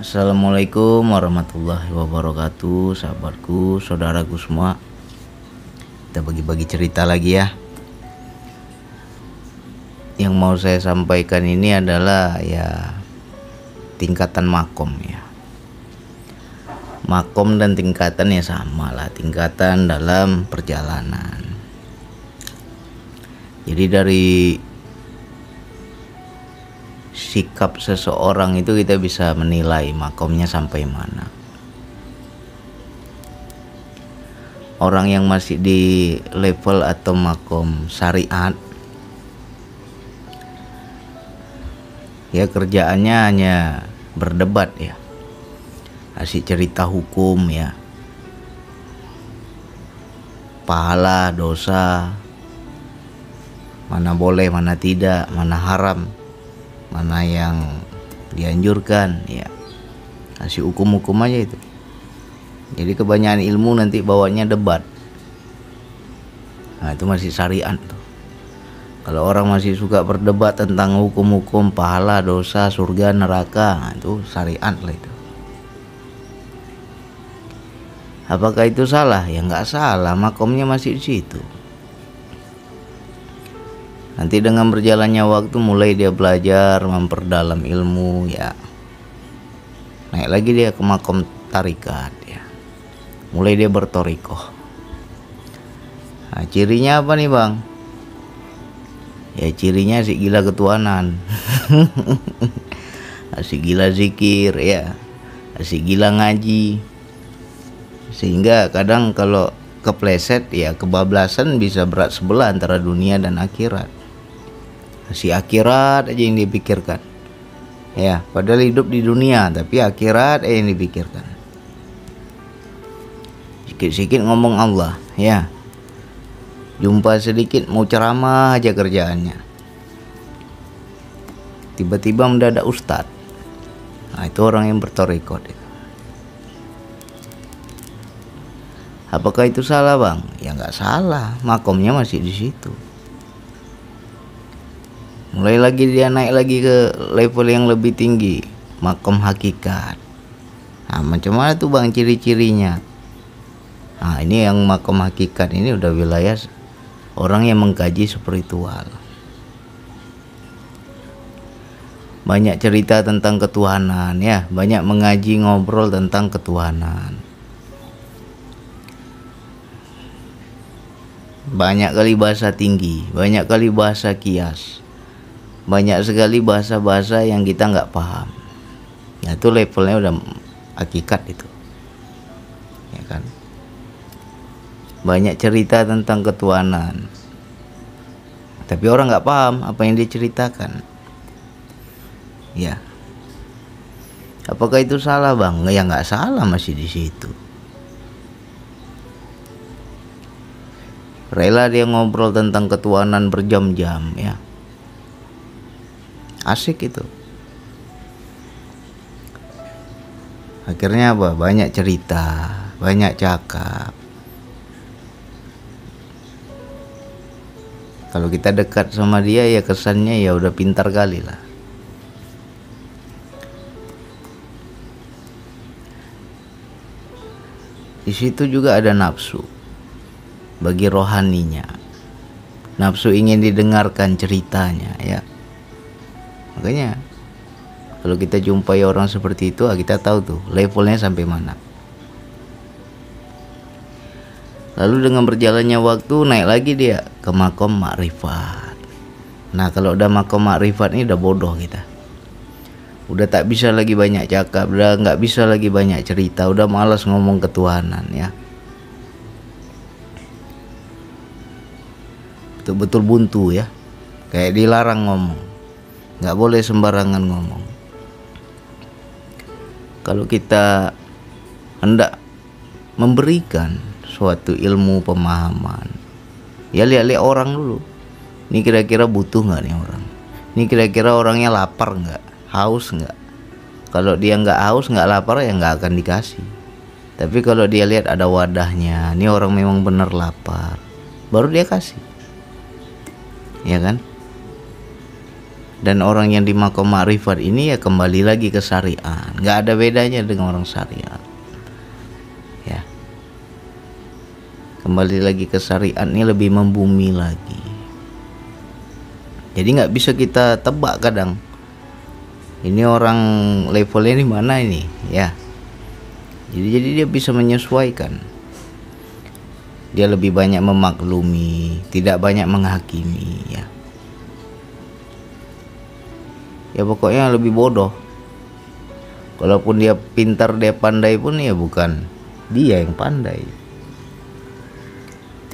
Assalamualaikum warahmatullahi wabarakatuh, sahabatku, saudaraku semua. Kita bagi-bagi cerita lagi ya. Yang mau saya sampaikan ini adalah ya tingkatan makom ya. Makom dan tingkatan ya sama lah, tingkatan dalam perjalanan. Jadi dari sikap seseorang itu kita bisa menilai makomnya sampai mana. Orang yang masih di level atau makom syariat, ya kerjaannya hanya berdebat ya, asik cerita hukum ya, pahala dosa, mana boleh mana tidak, mana haram, mana yang dianjurkan ya, kasih hukum-hukum aja itu. Jadi kebanyakan ilmu nanti bawanya debat. Nah itu masih syariat tuh. Kalau orang masih suka berdebat tentang hukum-hukum pahala dosa surga neraka, nah, itu syariat lah itu. Apakah itu salah? Ya nggak salah, makomnya masih di situ. Nanti dengan berjalannya waktu mulai dia belajar memperdalam ilmu ya, naik lagi dia ke makom tarikat ya, mulai dia bertorikoh. Nah, cirinya apa nih bang? Ya cirinya si gila ketuhanan, si gila zikir ya, si gila ngaji, sehingga kadang kalau kepleset ya kebablasan bisa berat sebelah antara dunia dan akhirat. Si akhirat aja yang dipikirkan ya, padahal hidup di dunia tapi akhirat aja yang dipikirkan. Sikit-sikit ngomong Allah ya, jumpa sedikit mau ceramah aja kerjaannya, tiba-tiba mendadak ustadz. Nah itu orang yang bertorikot. Apakah itu salah bang? Ya nggak salah, makomnya masih di situ. Mulai lagi dia naik lagi ke level yang lebih tinggi, makom hakikat. Nah macam mana tuh bang ciri-cirinya? Nah ini yang makom hakikat ini udah wilayah orang yang mengkaji spiritual. Banyak cerita tentang ketuhanan ya, banyak mengaji ngobrol tentang ketuhanan. Banyak kali bahasa tinggi, banyak kali bahasa kias, banyak sekali bahasa-bahasa yang kita nggak paham. Nah itu levelnya udah hakikat itu ya kan. Banyak cerita tentang ketuhanan tapi orang nggak paham apa yang diceritakan ya. Apakah itu salah bang? Ya nggak salah, masih di situ. Rela dia ngobrol tentang ketuhanan berjam-jam ya, asik itu. Akhirnya apa? Banyak cerita, banyak cakap. Kalau kita dekat sama dia ya kesannya ya udah pintar kali lah. Di situ juga ada nafsu bagi rohaninya, nafsu ingin didengarkan ceritanya ya. Makanya kalau kita jumpai orang seperti itu kita tahu tuh levelnya sampai mana. Lalu dengan berjalannya waktu naik lagi dia ke makom makrifat. Nah kalau udah makom makrifat ini udah bodoh kita, udah tak bisa lagi banyak cakap, udah nggak bisa lagi banyak cerita, udah malas ngomong ketuhanan ya. Betul-betul buntu ya, kayak dilarang ngomong, nggak boleh sembarangan ngomong. Kalau kita hendak memberikan suatu ilmu pemahaman ya lihat-lihat orang dulu, ini kira-kira butuh nggak nih orang, ini kira-kira orangnya lapar nggak, haus nggak. Kalau dia nggak haus nggak lapar ya nggak akan dikasih. Tapi kalau dia lihat ada wadahnya, ini orang memang benar lapar, baru dia kasih ya kan. Dan orang yang di makom ma'rifat ini ya kembali lagi ke syariat, nggak ada bedanya dengan orang syariat. Ya, kembali lagi ke syariat ini lebih membumi lagi. Jadi nggak bisa kita tebak kadang. Ini orang levelnya di mana ini, ya. Jadi dia bisa menyesuaikan. Dia lebih banyak memaklumi, tidak banyak menghakimi, ya. Ya pokoknya lebih bodoh. Kalaupun dia pintar, dia pandai pun ya bukan dia yang pandai.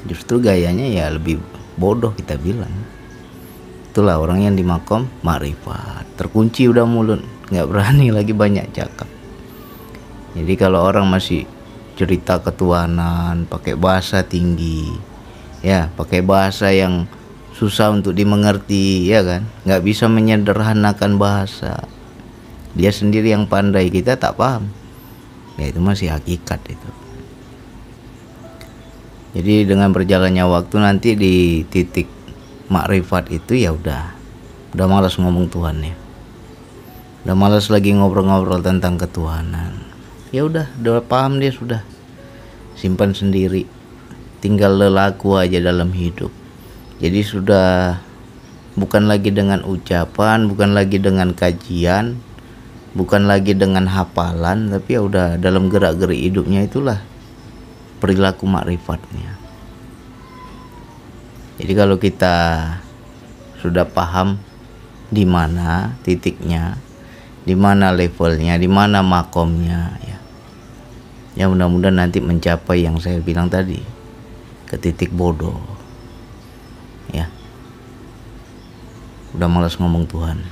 Justru gayanya ya lebih bodoh kita bilang. Itulah orang yang di makom ma'rifat. Terkunci udah mulut, nggak berani lagi banyak cakap. Jadi kalau orang masih cerita ketuhanan pakai bahasa tinggi, ya pakai bahasa yang susah untuk dimengerti, ya kan, nggak bisa menyederhanakan bahasa, dia sendiri yang pandai, kita tak paham, ya itu masih hakikat itu. Jadi dengan berjalannya waktu nanti di titik makrifat itu ya udah malas ngomong Tuhan, ya udah malas lagi ngobrol-ngobrol tentang ketuhanan, ya udah paham, dia sudah simpan sendiri, tinggal lelaku aja dalam hidup. Jadi sudah bukan lagi dengan ucapan, bukan lagi dengan kajian, bukan lagi dengan hafalan, tapi ya udah dalam gerak-gerik hidupnya, itulah perilaku makrifatnya. Jadi kalau kita sudah paham di mana titiknya, di mana levelnya, di mana makomnya, ya mudah-mudahan nanti mencapai yang saya bilang tadi, ke titik bodoh. Ya, udah malas ngomong Tuhan.